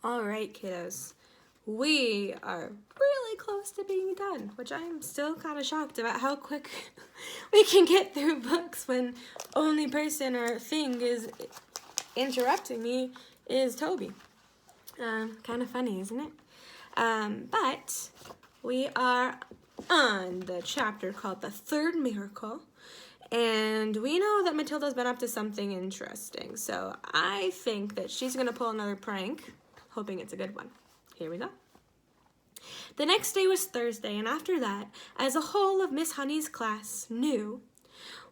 All right, kiddos. We are really close to being done, which I'm still kind of shocked about how quick we can get through books when only person or thing is interrupting me is Toby. Kind of funny, isn't it? But we are on the chapter called The Third Miracle. And we know that Matilda's been up to something interesting. So I think that she's going to pull another prank, hoping it's a good one. Here we go. The next day was Thursday, and after that, as a whole of Miss Honey's class knew,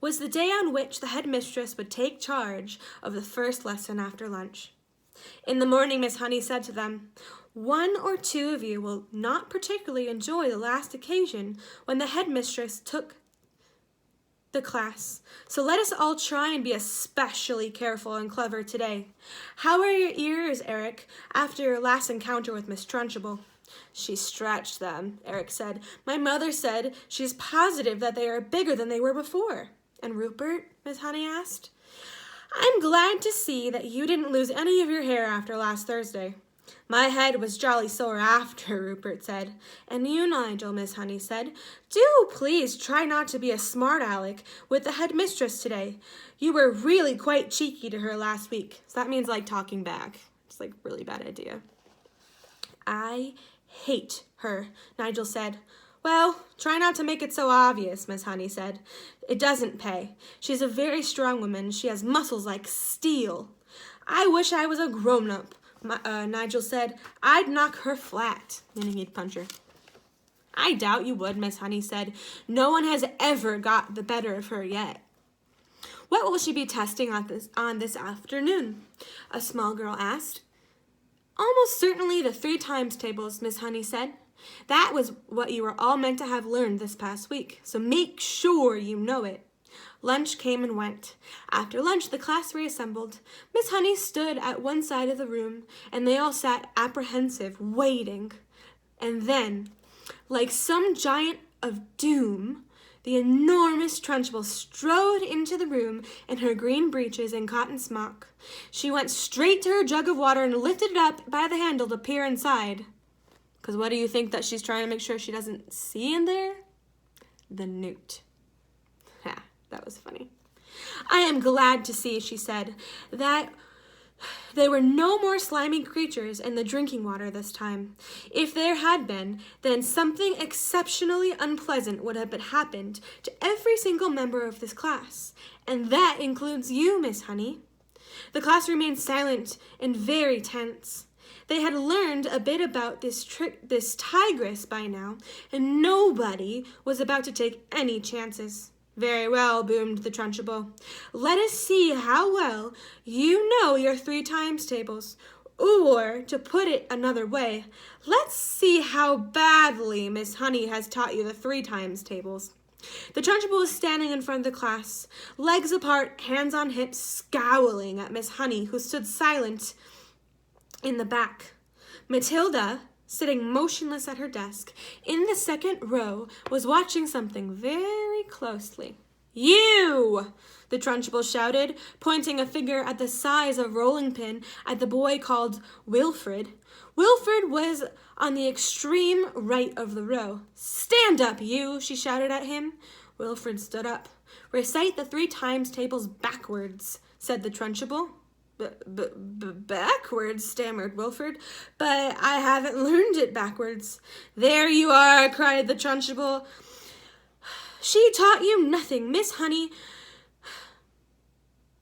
was the day on which the headmistress would take charge of the first lesson after lunch. In the morning, Miss Honey said to them, "One or two of you will not particularly enjoy the last occasion when the headmistress took the class, so let us all try and be especially careful and clever today. How are your ears, Eric, after your last encounter with Miss Trunchbull?" "She stretched them," Eric said. "My mother said she's positive that they are bigger than they were before." "And Rupert?" Miss Honey asked. "I'm glad to see that you didn't lose any of your hair after last Thursday." "My head was jolly sore after," Rupert said. "And you, Nigel," Miss Honey said, "do please try not to be a smart aleck with the headmistress today. You were really quite cheeky to her last week." So that means like talking back. It's like really bad idea. "I hate her," Nigel said. "Well, try not to make it so obvious," Miss Honey said. "It doesn't pay. She's a very strong woman. She has muscles like steel." "I wish I was a grown-up," Nigel said. "I'd knock her flat," meaning he'd punch her. "I doubt you would," Miss Honey said. "No one has ever got the better of her yet." "What will she be testing on this afternoon?" a small girl asked. "Almost certainly the 3 times tables," Miss Honey said. "That was what you were all meant to have learned this past week, so make sure you know it." Lunch came and went. After lunch, the class reassembled. Miss Honey stood at one side of the room, and they all sat apprehensive, waiting. And then, like some giant of doom, the enormous Trunchbull strode into the room in her green breeches and cotton smock. She went straight to her jug of water and lifted it up by the handle to peer inside. Because what do you think that she's trying to make sure she doesn't see in there? The newt. Ha, that was funny. "I am glad to see," she said, "that there were no more slimy creatures in the drinking water this time. If there had been, then something exceptionally unpleasant would have happened to every single member of this class. And that includes you, Miss Honey." The class remained silent and very tense. They had learned a bit about this tigress by now, and nobody was about to take any chances. "Very well," boomed the Trunchbull. "Let us see how well you know your 3 times tables. Or, to put it another way, let's see how badly Miss Honey has taught you the 3 times tables." The Trunchbull was standing in front of the class, legs apart, hands on hips, scowling at Miss Honey, who stood silent in the back. Matilda, sitting motionless at her desk in the second row, was watching something very closely. "You!" the Trunchbull shouted, pointing a finger at the size of a rolling pin at the boy called Wilfred. Wilfred was on the extreme right of the row. "Stand up, you!" she shouted at him. Wilfred stood up. "Recite the 3 times tables backwards," said the Trunchbull. Backwards," stammered Wilfred. "But I haven't learned it backwards." "There you are," cried the Trunchbull. "She taught you nothing, Miss Honey.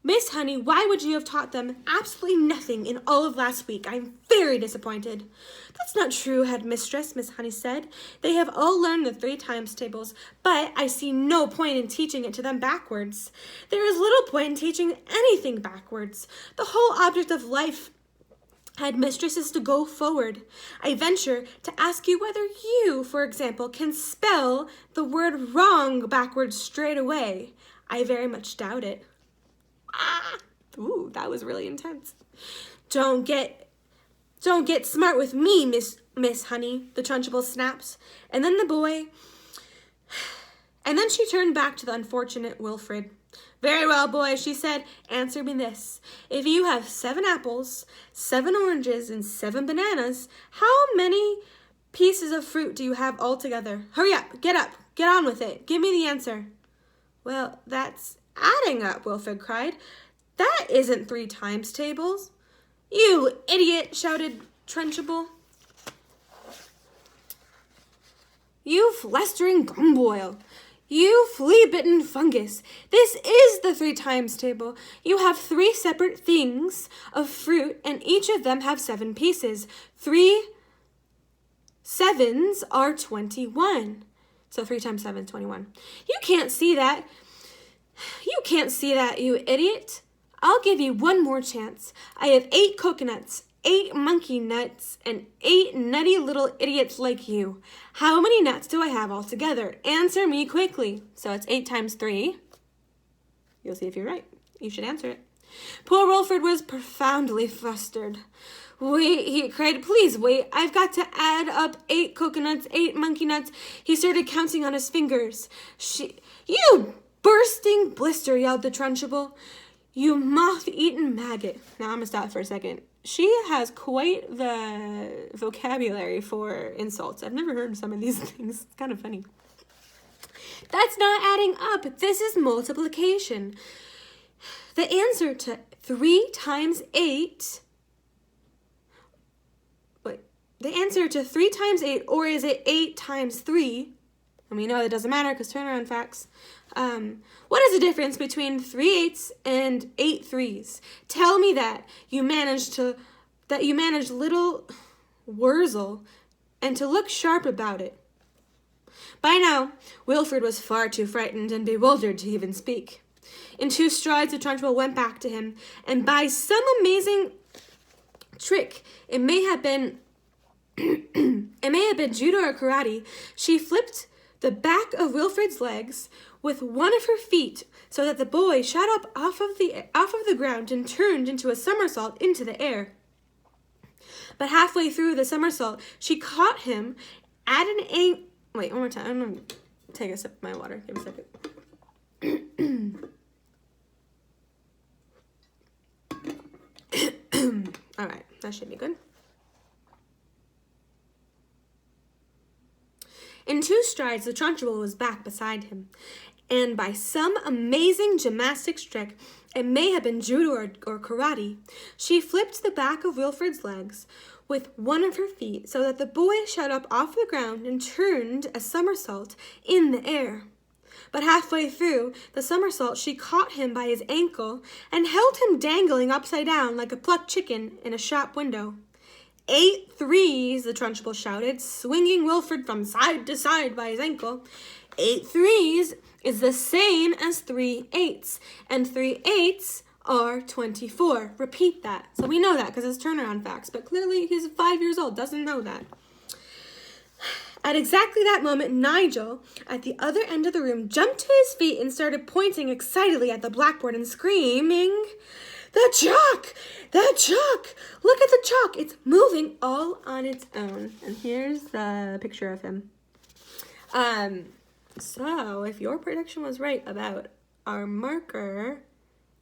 Miss Honey, why would you have taught them absolutely nothing in all of last week? I'm very disappointed." "That's not true, headmistress," Miss Honey said. "They have all learned the 3 times tables, but I see no point in teaching it to them backwards. There is little point in teaching anything backwards. The whole object of life, headmistress, is to go forward. I venture to ask you whether you, for example, can spell the word wrong backwards straight away. I very much doubt it." Ooh, that was really intense. Don't get smart with me, Miss Honey," the Trunchbull snaps. And then she turned back to the unfortunate Wilfred. Very well, boy, she said. Answer me this. If you have 7 apples, 7 oranges, and 7 bananas, how many pieces of fruit do you have altogether? Hurry up, get on with it. Give me the answer. Well, that's adding up, Wilfred cried. That isn't 3 times tables. You idiot, shouted Trunchbull. You flestering gumboil. You flea-bitten fungus. This is the 3 times table. You have 3 separate things of fruit, and each of them have 7 pieces. 3 sevens are 21. So 3 times 7 is 21. You can't see that. You can't see that, you idiot. I'll give you one more chance. I have 8 coconuts, 8 monkey nuts, and 8 nutty little idiots like you. How many nuts do I have altogether? Answer me quickly. So it's 8 times 3. You'll see if you're right. You should answer it. Poor Wilfred was profoundly flustered. Wait, he cried, please wait. I've got to add up 8 coconuts, 8 monkey nuts. He started counting on his fingers. You bursting blister, yelled the Trunchbull. You moth-eaten maggot. Now I'm going to stop for a second. She has quite the vocabulary for insults. I've never heard some of these things. It's kind of funny. That's not adding up. This is multiplication. The answer to 3 times 8... Wait. The answer to 3 times 8, or is it 8 times 3... And we know that doesn't matter because turnaround facts. What is the difference between 3 8s and 8 3s? Tell me that you managed little Wurzel and to look sharp about it. By now, Wilfred was far too frightened and bewildered to even speak. In 2 strides, the Trunchbull went back to him, and by some amazing trick, it may have been judo or karate, she flipped the back of Wilfred's legs with one of her feet so that the boy shot up off of the ground and turned into a somersault into the air. But halfway through the somersault, she caught him at an angle. Wait, one more time. I'm going to take a sip of my water. Give me a second. All right, that should be good. In 2 strides, the Trunchbull was back beside him, and by some amazing gymnastics trick, it may have been judo or karate, she flipped the back of Wilfred's legs with one of her feet so that the boy shot up off the ground and turned a somersault in the air. But halfway through the somersault, she caught him by his ankle and held him dangling upside down like a plucked chicken in a shop window. 8 3s, the Trunchbull shouted, swinging Wilfred from side to side by his ankle. 8 3s is the same as 3 8s, and 3 8s are 24. Repeat that. So we know that because it's turnaround facts, but clearly he's 5 years old, doesn't know that. At exactly that moment, Nigel, at the other end of the room, jumped to his feet and started pointing excitedly at the blackboard and screaming, "The chalk! The chalk! Look at the chalk! It's moving all on its own." And here's the picture of him. So if your prediction was right about our marker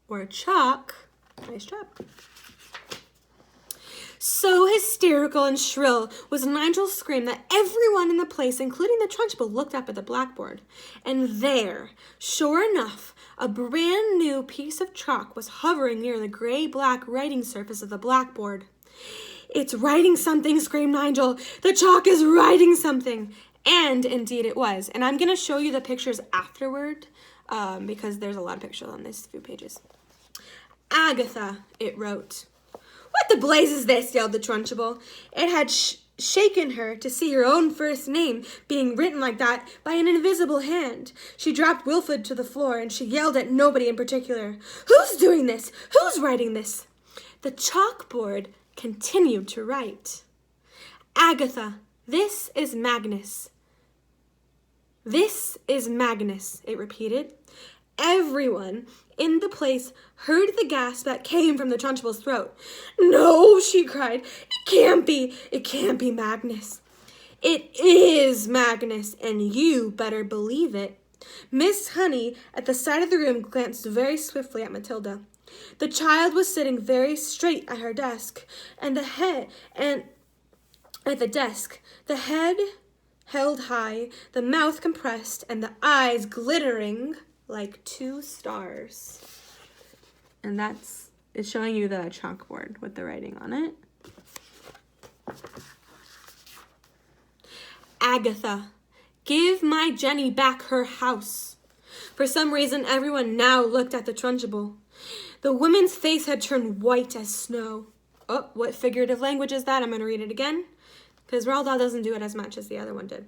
or chalk, nice job. So hysterical and shrill was Nigel's scream that everyone in the place, including the Trunchbull, looked up at the blackboard. And there, sure enough, a brand new piece of chalk was hovering near the gray-black writing surface of the blackboard. "It's writing something," screamed Nigel. "The chalk is writing something." And indeed it was. And I'm going to show you the pictures afterward because there's a lot of pictures on these few pages. "Agatha," it wrote. "What the blaze is this?" yelled the Trunchbull. It had shaken her to see her own first name being written like that by an invisible hand. She dropped Wilfred to the floor and she yelled at nobody in particular. "Who's doing this? Who's writing this?" The chalkboard continued to write. "Agatha, this is Magnus. This is Magnus," it repeated. Everyone in the place heard the gasp that came from the Trunchbull's throat. "No," she cried. "It can't be. It can't be Magnus." "It is Magnus, and you better believe it." Miss Honey, at the side of the room, glanced very swiftly at Matilda. The child was sitting very straight at her desk, and at the desk, the head held high, the mouth compressed, and the eyes glittering like 2 stars. And it's showing you the chalkboard with the writing on it. Agatha, give my Jenny back her house. For some reason, everyone now looked at the Trunchbull. The woman's face had turned white as snow. Oh, what figurative language is that? I'm going to read it again, because Roald Dahl doesn't do it as much as the other one did.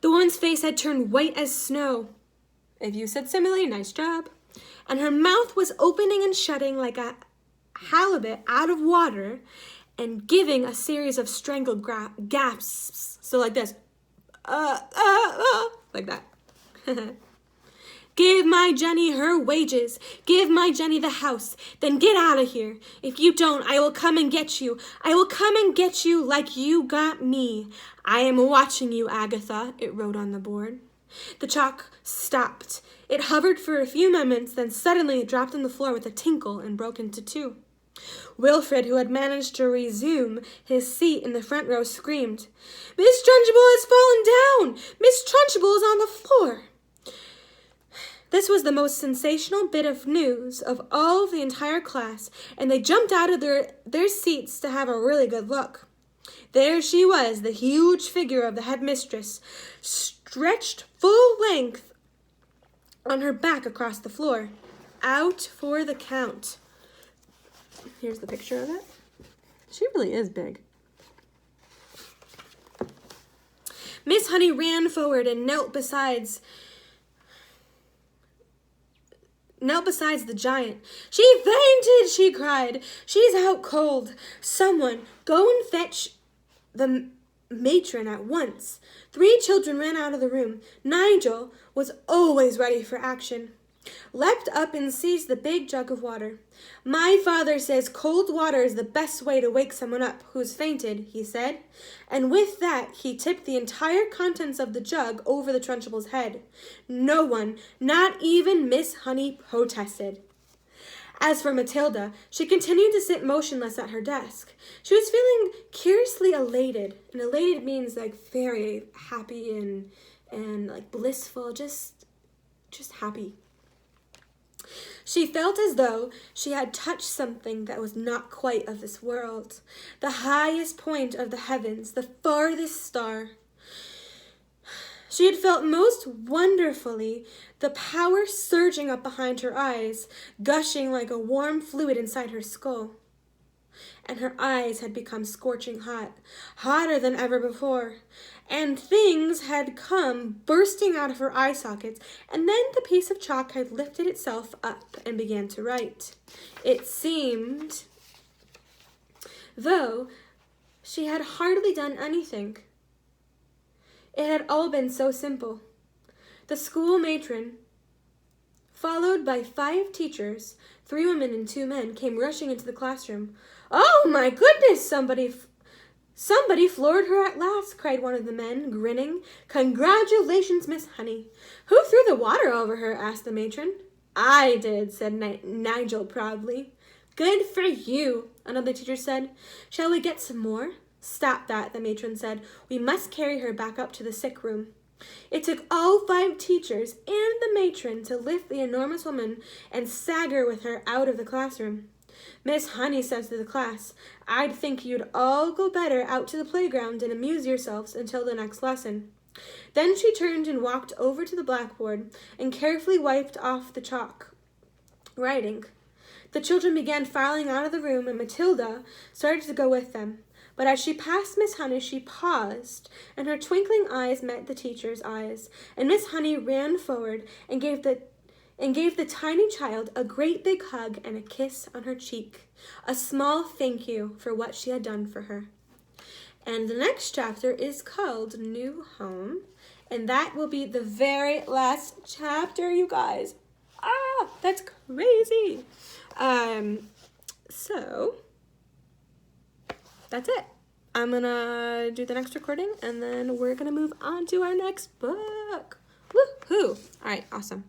The woman's face had turned white as snow. If you said simile, nice job. And her mouth was opening and shutting like a halibut out of water and giving a series of strangled gasps. So like this. Like that. Give my Jenny her wages. Give my Jenny the house. Then get out of here. If you don't, I will come and get you. I will come and get you like you got me. I am watching you, Agatha, it wrote on the board. The chalk stopped. It hovered for a few moments, then suddenly it dropped on the floor with a tinkle and broke into 2. Wilfred, who had managed to resume his seat in the front row, screamed, Miss Trunchbull has fallen down! Miss Trunchbull is on the floor! This was the most sensational bit of news of all of the entire class, and they jumped out of their seats to have a really good look. There she was, the huge figure of the headmistress, stretched full length on her back across the floor, out for the count. Here's the picture of it. She really is big. Miss Honey ran forward and knelt beside the giant. She fainted, she cried. She's out cold. Someone, go and fetch the matron at once. 3 children ran out of the room. Nigel was always ready for action. Leapt up and seized the big jug of water. My father says cold water is the best way to wake someone up who's fainted, he said. And with that, he tipped the entire contents of the jug over the Trunchbull's head. No one, not even Miss Honey, protested. As for Matilda, she continued to sit motionless at her desk. She was feeling curiously elated. And elated means like very happy and like blissful, just happy. She felt as though she had touched something that was not quite of this world, the highest point of the heavens, the farthest star. She had felt most wonderfully the power surging up behind her eyes, gushing like a warm fluid inside her skull. And her eyes had become scorching hot, hotter than ever before. And things had come bursting out of her eye sockets, and then the piece of chalk had lifted itself up and began to write. It seemed, though she had hardly done anything. It had all been so simple. The school matron, followed by 5 teachers, 3 women and 2 men, came rushing into the classroom. Oh, my goodness, Somebody floored her at last, cried one of the men, grinning. Congratulations, Miss Honey. Who threw the water over her? Asked the matron. I did, said Nigel proudly. Good for you, another teacher said. Shall we get some more? Stop that, the matron said. We must carry her back up to the sick room. It took all 5 teachers and the matron to lift the enormous woman and stagger with her out of the classroom. Miss Honey said to the class, I'd think you'd all go better out to the playground and amuse yourselves until the next lesson. Then she turned and walked over to the blackboard and carefully wiped off the chalk writing. The children began filing out of the room, and Matilda started to go with them. But as she passed Miss Honey, she paused, and her twinkling eyes met the teacher's eyes, and Miss Honey ran forward and gave the tiny child a great big hug and a kiss on her cheek, a small thank you for what she had done for her. And the next chapter is called New Home, and that will be the very last chapter, you guys. That's crazy. So that's it. I'm gonna do the next recording, and then we're gonna move on to our next book. Woo! Whew. All right, awesome.